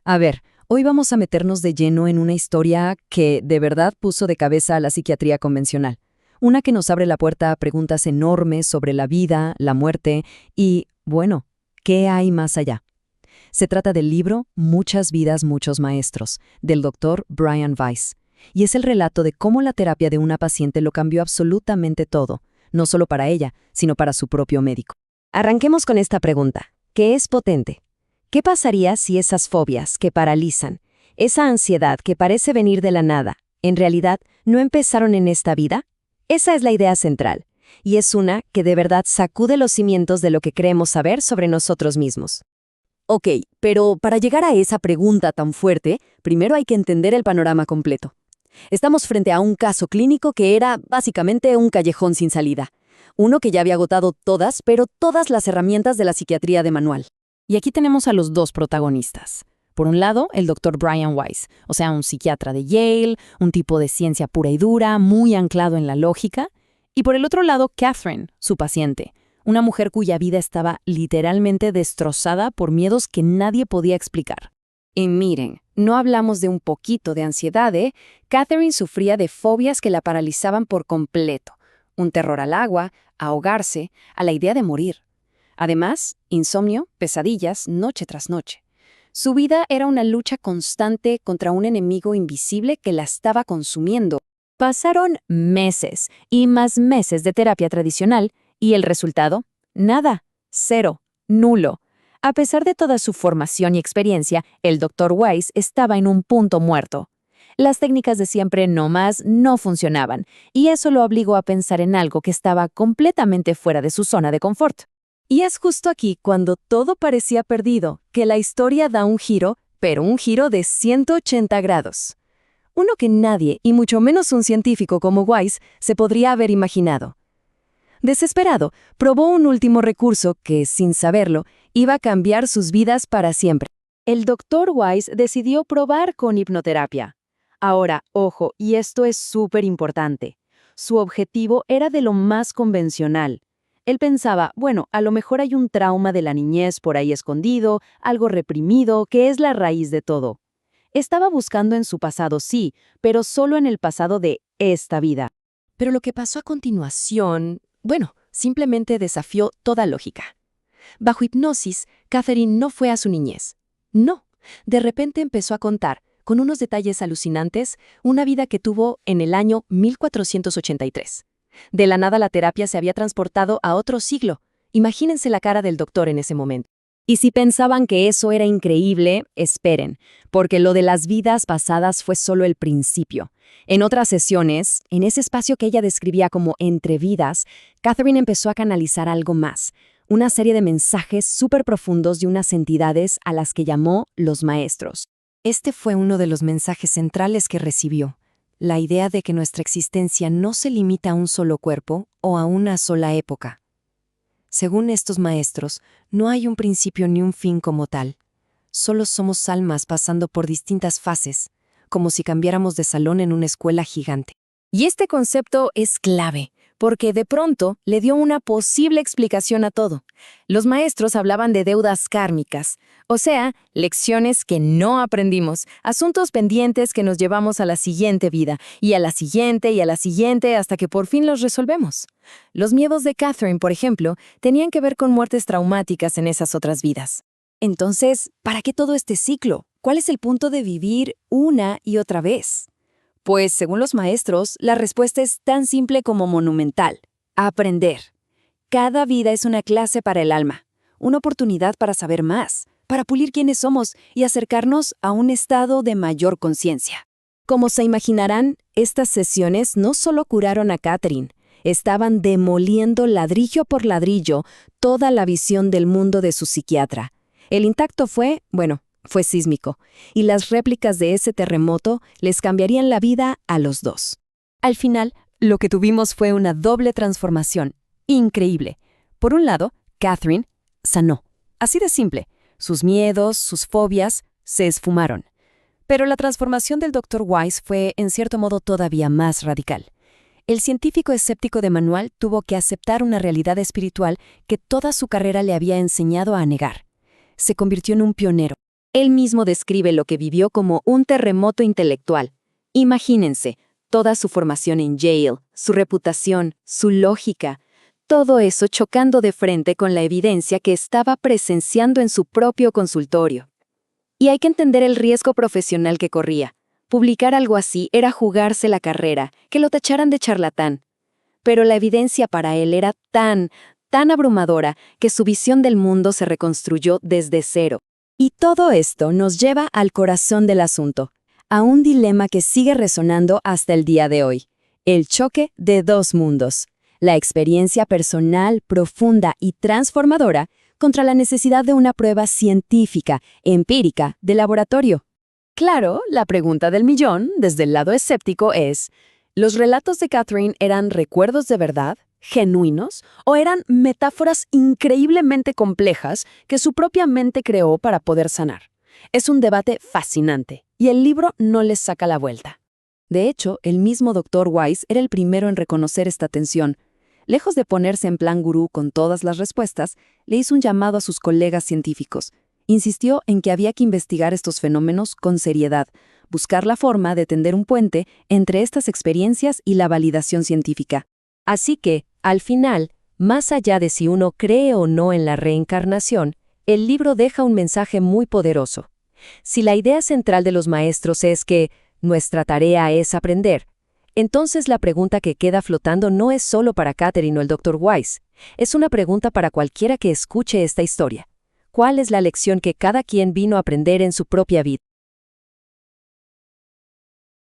A ver, hoy vamos a meternos de lleno en una historia que de verdad puso de cabeza a la psiquiatría convencional. Una que nos abre la puerta a preguntas enormes sobre la vida, la muerte y, bueno, ¿qué hay más allá? Se trata del libro Muchas vidas, muchos maestros, del doctor Brian Weiss. Y es el relato de cómo la terapia de una paciente lo cambió absolutamente todo, no solo para ella, sino para su propio médico. Arranquemos con esta pregunta, ¿qué es potente? ¿Qué pasaría si esas fobias que paralizan, esa ansiedad que parece venir de la nada, en realidad no empezaron en esta vida? Esa es la idea central, y es una que de verdad sacude los cimientos de lo que creemos saber sobre nosotros mismos. Ok, pero para llegar a esa pregunta tan fuerte, primero hay que entender el panorama completo. Estamos frente a un caso clínico que era básicamente un callejón sin salida. Uno que ya había agotado todas las herramientas de la psiquiatría de manual. Y aquí tenemos a los dos protagonistas. Por un lado, el doctor Brian Weiss, o sea, un psiquiatra de Yale, un tipo de ciencia pura y dura, muy anclado en la lógica. Y por el otro lado, Catherine, su paciente, una mujer cuya vida estaba literalmente destrozada por miedos que nadie podía explicar. Y miren, no hablamos de un poquito de ansiedad, ¿eh? Catherine sufría de fobias que la paralizaban por completo. Un terror al agua, a ahogarse, a la idea de morir. Además, insomnio, pesadillas, noche tras noche. Su vida era una lucha constante contra un enemigo invisible que la estaba consumiendo. Pasaron meses y más meses de terapia tradicional y el resultado, nada, cero, nulo. A pesar de toda su formación y experiencia, el Dr. Weiss estaba en un punto muerto. Las técnicas de siempre nomás no funcionaban, y eso lo obligó a pensar en algo que estaba completamente fuera de su zona de confort. Y es justo aquí, cuando todo parecía perdido, que la historia da un giro, pero un giro de 180 grados. Uno que nadie, y mucho menos un científico como Weiss, se podría haber imaginado. Desesperado, probó un último recurso que, sin saberlo, iba a cambiar sus vidas para siempre. El Dr. Weiss decidió probar con hipnoterapia. Ahora, ojo, y esto es súper importante. Su objetivo era de lo más convencional. Él pensaba, bueno, a lo mejor hay un trauma de la niñez por ahí escondido, algo reprimido, que es la raíz de todo. Estaba buscando en su pasado, sí, pero solo en el pasado de esta vida. Pero lo que pasó a continuación, bueno, simplemente desafió toda lógica. Bajo hipnosis, Catherine no fue a su niñez. No, de repente empezó a contar, con unos detalles alucinantes, una vida que tuvo en el año 1483. De la nada la terapia se había transportado a otro siglo. Imagínense la cara del doctor en ese momento. Y si pensaban que eso era increíble, esperen, porque lo de las vidas pasadas fue solo el principio. En otras sesiones, en ese espacio que ella describía como entre vidas, Catherine empezó a canalizar algo más, una serie de mensajes súper profundos de unas entidades a las que llamó los maestros. Este fue uno de los mensajes centrales que recibió, la idea de que nuestra existencia no se limita a un solo cuerpo o a una sola época. Según estos maestros, no hay un principio ni un fin como tal. Solo somos almas pasando por distintas fases, como si cambiáramos de salón en una escuela gigante. Y este concepto es clave, porque de pronto le dio una posible explicación a todo. Los maestros hablaban de deudas kármicas, o sea, lecciones que no aprendimos, asuntos pendientes que nos llevamos a la siguiente vida, y a la siguiente y a la siguiente hasta que por fin los resolvemos. Los miedos de Catherine, por ejemplo, tenían que ver con muertes traumáticas en esas otras vidas. Entonces, ¿para qué todo este ciclo? ¿Cuál es el punto de vivir una y otra vez? Pues, según los maestros, la respuesta es tan simple como monumental: aprender. Cada vida es una clase para el alma, una oportunidad para saber más, para pulir quiénes somos y acercarnos a un estado de mayor conciencia. Como se imaginarán, estas sesiones no solo curaron a Catherine, estaban demoliendo ladrillo por ladrillo toda la visión del mundo de su psiquiatra. El impacto fue sísmico, y las réplicas de ese terremoto les cambiarían la vida a los dos. Al final, lo que tuvimos fue una doble transformación, increíble. Por un lado, Catherine sanó. Así de simple. Sus miedos, sus fobias, se esfumaron. Pero la transformación del Dr. Weiss fue, en cierto modo, todavía más radical. El científico escéptico de manual tuvo que aceptar una realidad espiritual que toda su carrera le había enseñado a negar. Se convirtió en un pionero. Él mismo describe lo que vivió como un terremoto intelectual. Imagínense, toda su formación en Yale, su reputación, su lógica, todo eso chocando de frente con la evidencia que estaba presenciando en su propio consultorio. Y hay que entender el riesgo profesional que corría. Publicar algo así era jugarse la carrera, que lo tacharan de charlatán. Pero la evidencia para él era tan abrumadora que su visión del mundo se reconstruyó desde cero. Y todo esto nos lleva al corazón del asunto, a un dilema que sigue resonando hasta el día de hoy: el choque de dos mundos, la experiencia personal, profunda y transformadora contra la necesidad de una prueba científica, empírica, de laboratorio. Claro, la pregunta del millón, desde el lado escéptico, es: ¿los relatos de Catherine eran recuerdos de verdad, genuinos, o eran metáforas increíblemente complejas que su propia mente creó para poder sanar? Es un debate fascinante, y el libro no les saca la vuelta. De hecho, el mismo Dr. Weiss era el primero en reconocer esta tensión. Lejos de ponerse en plan gurú con todas las respuestas, le hizo un llamado a sus colegas científicos. Insistió en que había que investigar estos fenómenos con seriedad, buscar la forma de tender un puente entre estas experiencias y la validación científica. Así que, al final, más allá de si uno cree o no en la reencarnación, el libro deja un mensaje muy poderoso. Si la idea central de los maestros es que nuestra tarea es aprender, entonces la pregunta que queda flotando no es solo para Catherine o el Dr. Weiss, es una pregunta para cualquiera que escuche esta historia. ¿Cuál es la lección que cada quien vino a aprender en su propia vida?